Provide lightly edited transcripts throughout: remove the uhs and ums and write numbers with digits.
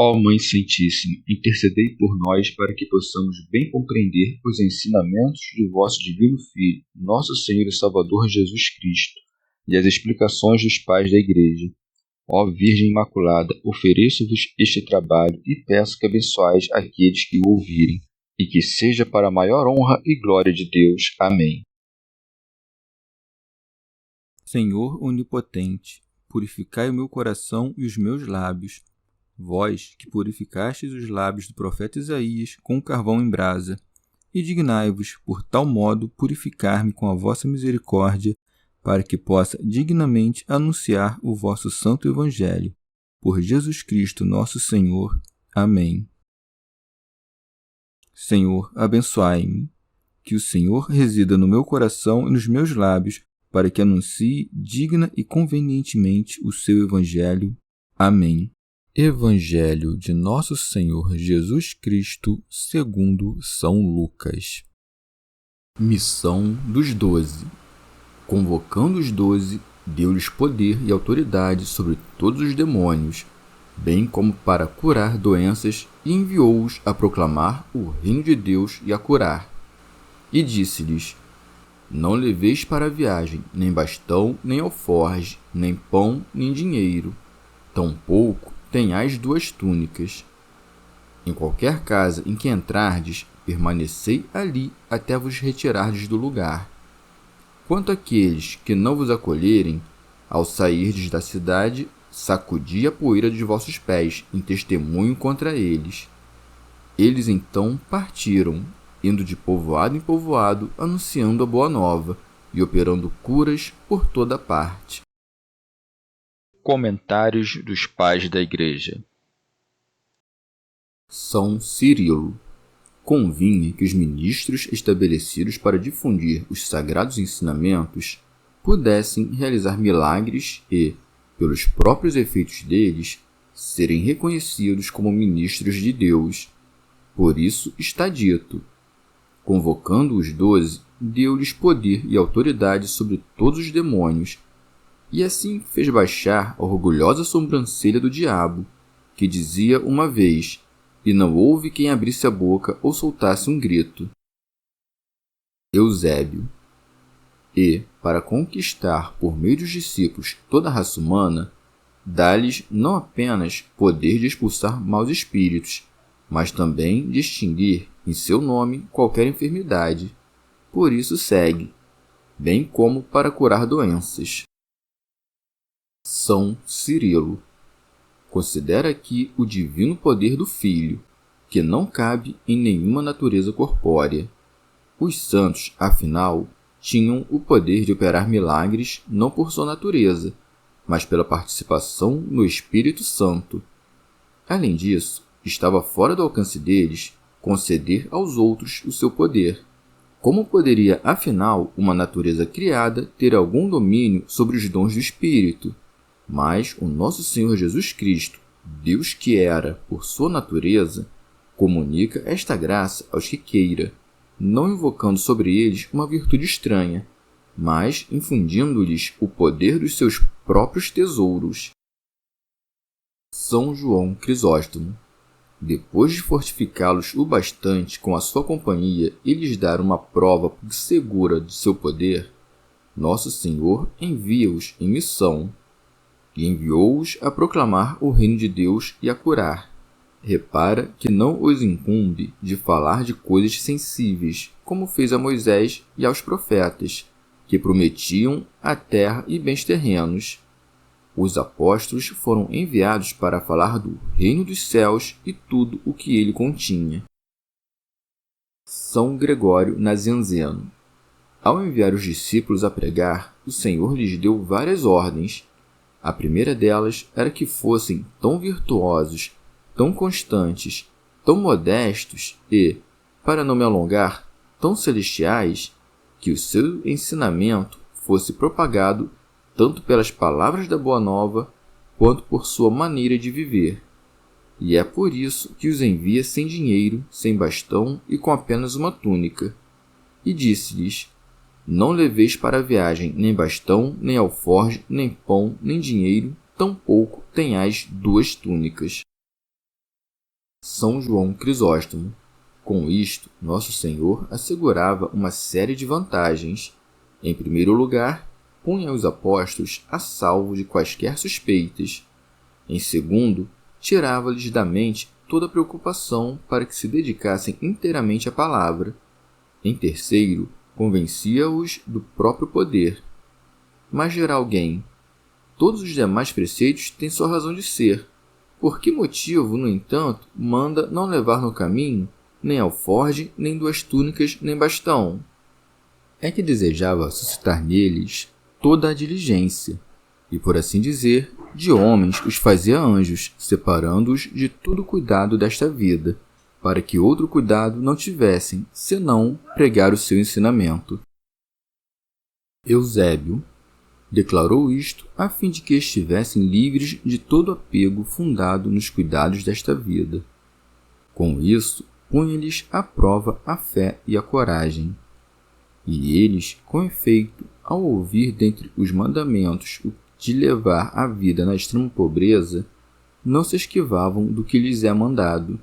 Ó Mãe Santíssima, intercedei por nós para que possamos bem compreender os ensinamentos de vosso Divino Filho, nosso Senhor e Salvador Jesus Cristo, e as explicações dos pais da Igreja. Ó Virgem Imaculada, ofereço-vos este trabalho e peço que abençoais aqueles que o ouvirem, e que seja para a maior honra e glória de Deus. Amém. Senhor onipotente, purificai o meu coração e os meus lábios. Vós, que purificastes os lábios do profeta Isaías com carvão em brasa, e dignai-vos, por tal modo, purificar-me com a vossa misericórdia, para que possa dignamente anunciar o vosso santo Evangelho. Por Jesus Cristo nosso Senhor. Amém. Senhor, abençoai-me. Que o Senhor resida no meu coração e nos meus lábios, para que anuncie digna e convenientemente o seu Evangelho. Amém. Evangelho de Nosso Senhor Jesus Cristo segundo São Lucas. Missão dos 12. Convocando os 12, deu-lhes poder e autoridade sobre todos os demônios, bem como para curar doenças, e enviou-os a proclamar o reino de Deus e a curar. E disse-lhes: Não leveis para a viagem nem bastão, nem alforge, nem pão, nem dinheiro. Tampouco tenhais 2 túnicas. Em qualquer casa em que entrardes, permanecei ali até vos retirardes do lugar. Quanto àqueles que não vos acolherem, ao sairdes da cidade, sacudi a poeira dos vossos pés em testemunho contra eles. Eles então partiram, indo de povoado em povoado, anunciando a boa nova e operando curas por toda parte. Comentários dos Pais da Igreja. São Cirilo. Convinha que os ministros estabelecidos para difundir os sagrados ensinamentos pudessem realizar milagres e, pelos próprios efeitos deles, serem reconhecidos como ministros de Deus. Por isso está dito: convocando os 12, deu-lhes poder e autoridade sobre todos os demônios, e assim fez baixar a orgulhosa sobrancelha do diabo, que dizia uma vez, e não houve quem abrisse a boca ou soltasse um grito. Eusébio. E, para conquistar por meio dos discípulos toda a raça humana, dá-lhes não apenas poder de expulsar maus espíritos, mas também de extinguir em seu nome qualquer enfermidade. Por isso segue, bem como para curar doenças. São Cirilo. Considera aqui o divino poder do Filho, que não cabe em nenhuma natureza corpórea. Os santos, afinal, tinham o poder de operar milagres não por sua natureza, mas pela participação no Espírito Santo. Além disso, estava fora do alcance deles conceder aos outros o seu poder. Como poderia, afinal, uma natureza criada ter algum domínio sobre os dons do Espírito? Mas o nosso Senhor Jesus Cristo, Deus que era, por sua natureza, comunica esta graça aos que queira, não invocando sobre eles uma virtude estranha, mas infundindo-lhes o poder dos seus próprios tesouros. São João Crisóstomo. Depois de fortificá-los o bastante com a sua companhia e lhes dar uma prova segura de seu poder, nosso Senhor envia-os em missão, e enviou-os a proclamar o reino de Deus e a curar. Repara que não os incumbe de falar de coisas sensíveis, como fez a Moisés e aos profetas, que prometiam a terra e bens terrenos. Os apóstolos foram enviados para falar do reino dos céus e tudo o que ele continha. São Gregório Nazianzeno. Ao enviar os discípulos a pregar, o Senhor lhes deu várias ordens. A primeira delas era que fossem tão virtuosos, tão constantes, tão modestos e, para não me alongar, tão celestiais, que o seu ensinamento fosse propagado tanto pelas palavras da Boa Nova, quanto por sua maneira de viver. E é por isso que os envia sem dinheiro, sem bastão e com apenas uma túnica. E disse-lhes: Não leveis para a viagem nem bastão, nem alforge, nem pão, nem dinheiro, tampouco tenhais 2 túnicas. São João Crisóstomo. Com isto, Nosso Senhor assegurava uma série de vantagens. Em primeiro lugar, punha os apóstolos a salvo de quaisquer suspeitas. Em segundo, tirava-lhes da mente toda preocupação para que se dedicassem inteiramente à palavra. Em terceiro, convencia-os do próprio poder. Mas dirá alguém: todos os demais preceitos têm sua razão de ser. Por que motivo, no entanto, manda não levar no caminho nem alforge, nem 2 túnicas, nem bastão? É que desejava suscitar neles toda a diligência, e, por assim dizer, de homens os fazia anjos, separando-os de todo cuidado desta vida, para que outro cuidado não tivessem, senão pregar o seu ensinamento. Eusébio declarou isto a fim de que estivessem livres de todo apego fundado nos cuidados desta vida. Com isso, punha-lhes à prova a fé e a coragem. E eles, com efeito, ao ouvir dentre os mandamentos o de levar a vida na extrema pobreza, não se esquivavam do que lhes é mandado.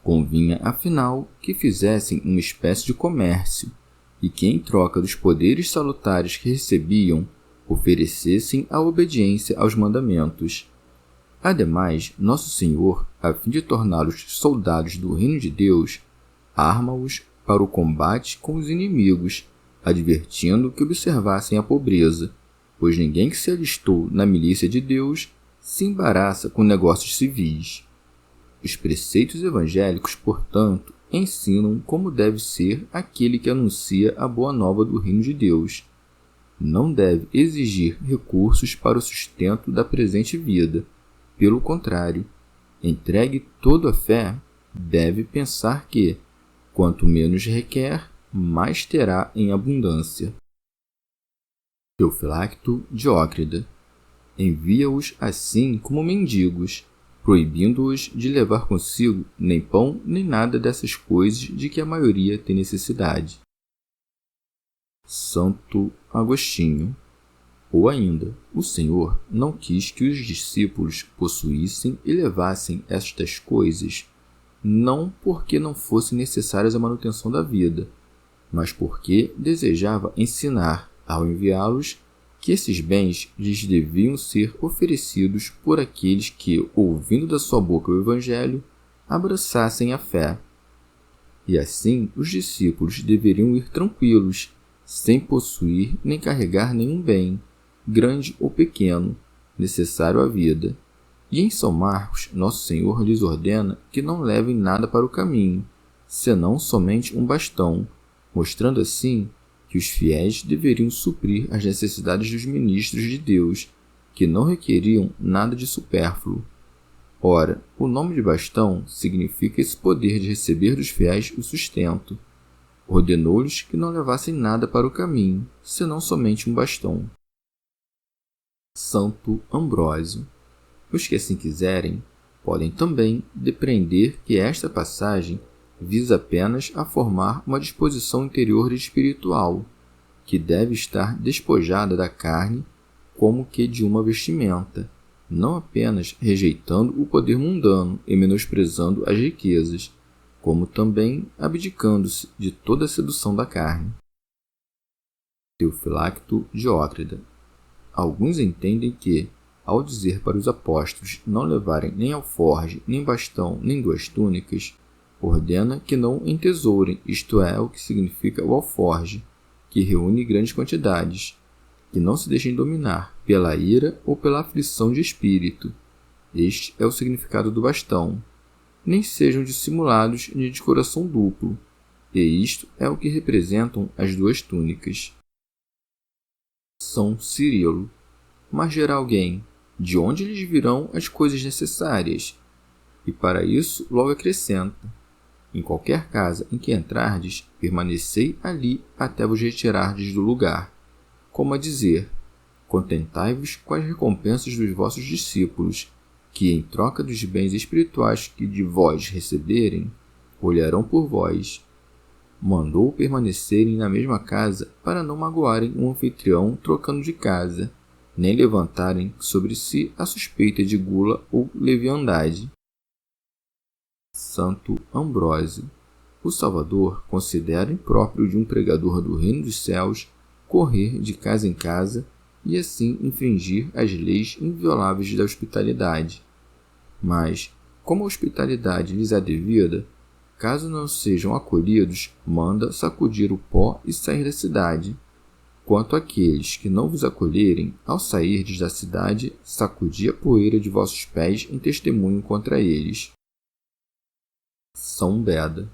Convinha, afinal, que fizessem uma espécie de comércio, e que, em troca dos poderes salutares que recebiam, oferecessem a obediência aos mandamentos. Ademais, Nosso Senhor, a fim de torná-los soldados do reino de Deus, arma-os para o combate com os inimigos, advertindo que observassem a pobreza, pois ninguém que se alistou na milícia de Deus se embaraça com negócios civis. Os preceitos evangélicos, portanto, ensinam como deve ser aquele que anuncia a boa nova do reino de Deus. Não deve exigir recursos para o sustento da presente vida. Pelo contrário, entregue toda a fé, deve pensar que, quanto menos requer, mais terá em abundância. Teofilacto Diócrida envia-os assim como mendigos, proibindo-os de levar consigo nem pão nem nada dessas coisas de que a maioria tem necessidade. Santo Agostinho. Ou ainda, o Senhor não quis que os discípulos possuíssem e levassem estas coisas, não porque não fossem necessárias à manutenção da vida, mas porque desejava ensinar, ao enviá-los, que esses bens lhes deviam ser oferecidos por aqueles que, ouvindo da sua boca o Evangelho, abraçassem a fé. E assim os discípulos deveriam ir tranquilos, sem possuir nem carregar nenhum bem, grande ou pequeno, necessário à vida. E em São Marcos, Nosso Senhor lhes ordena que não levem nada para o caminho, senão somente um bastão, mostrando assim que os fiéis deveriam suprir as necessidades dos ministros de Deus, que não requeriam nada de supérfluo. Ora, o nome de bastão significa esse poder de receber dos fiéis o sustento. Ordenou-lhes que não levassem nada para o caminho, senão somente um bastão. Santo Ambrósio. Os que assim quiserem, podem também depreender que esta passagem visa apenas a formar uma disposição interior e espiritual, que deve estar despojada da carne como que de uma vestimenta, não apenas rejeitando o poder mundano e menosprezando as riquezas, como também abdicando-se de toda a sedução da carne. Teofilacto Diócrida. Alguns entendem que, ao dizer para os apóstolos não levarem nem alforge, nem bastão, nem 2 túnicas, ordena que não entesourem, isto é, o que significa o alforge, que reúne grandes quantidades, que não se deixem dominar pela ira ou pela aflição de espírito. Este é o significado do bastão. Nem sejam dissimulados nem de coração duplo, e isto é o que representam as 2 túnicas. São Cirilo. Mas dirá alguém: de onde lhes virão as coisas necessárias? E para isso logo acrescenta: em qualquer casa em que entrardes, permanecei ali até vos retirardes do lugar. Como a dizer: contentai-vos com as recompensas dos vossos discípulos, que, em troca dos bens espirituais que de vós receberem, olharão por vós. Mandou permanecerem na mesma casa para não magoarem um anfitrião trocando de casa, nem levantarem sobre si a suspeita de gula ou leviandade. Santo Ambrósio. O Salvador considera impróprio de um pregador do reino dos céus correr de casa em casa e assim infringir as leis invioláveis da hospitalidade. Mas, como a hospitalidade lhes é devida, caso não sejam acolhidos, manda sacudir o pó e sair da cidade. Quanto àqueles que não vos acolherem, ao sairdes da cidade, sacudi a poeira de vossos pés em testemunho contra eles. São Beda.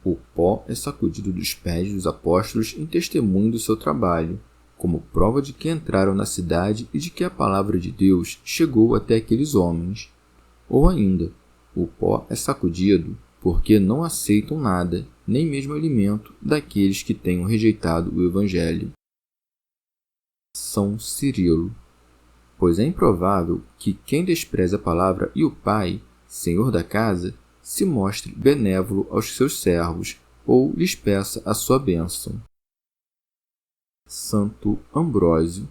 O pó é sacudido dos pés dos apóstolos em testemunho do seu trabalho, como prova de que entraram na cidade e de que a palavra de Deus chegou até aqueles homens. Ou ainda, o pó é sacudido porque não aceitam nada, nem mesmo alimento, daqueles que tenham rejeitado o Evangelho. São Cirilo. Pois é improvável que quem despreza a palavra e o Pai, Senhor da casa, se mostre benévolo aos seus servos, ou lhes peça a sua bênção. Santo Ambrósio.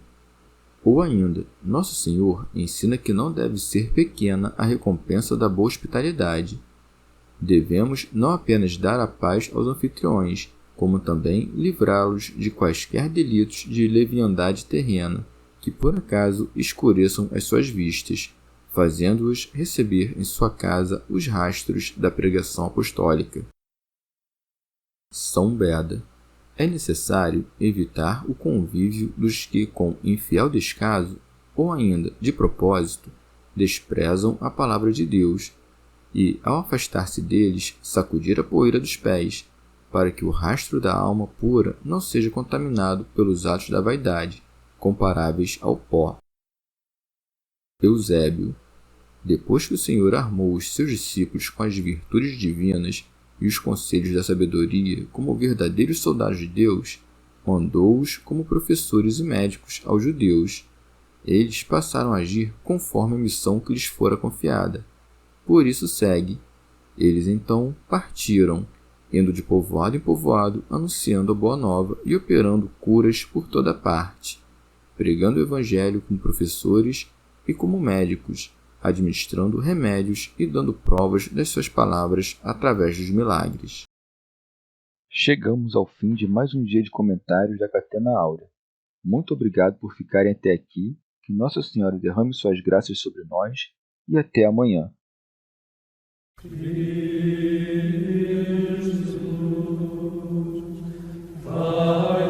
Ou ainda, Nosso Senhor ensina que não deve ser pequena a recompensa da boa hospitalidade. Devemos não apenas dar a paz aos anfitriões, como também livrá-los de quaisquer delitos de leviandade terrena, que por acaso escureçam as suas vistas, fazendo-os receber em sua casa os rastros da pregação apostólica. São Beda. É necessário evitar o convívio dos que, com infiel descaso, ou ainda de propósito, desprezam a palavra de Deus, e, ao afastar-se deles, sacudir a poeira dos pés, para que o rastro da alma pura não seja contaminado pelos atos da vaidade, comparáveis ao pó. Eusébio. Depois que o Senhor armou os seus discípulos com as virtudes divinas e os conselhos da sabedoria como verdadeiros soldados de Deus, mandou-os como professores e médicos aos judeus. Eles passaram a agir conforme a missão que lhes fora confiada. Por isso segue. Eles então partiram, indo de povoado em povoado, anunciando a boa nova e operando curas por toda parte, pregando o Evangelho como professores e como médicos, administrando remédios e dando provas das suas palavras através dos milagres. Chegamos ao fim de mais um dia de comentários da Catena Áurea. Muito obrigado por ficarem até aqui, que Nossa Senhora derrame suas graças sobre nós e até amanhã. Vai,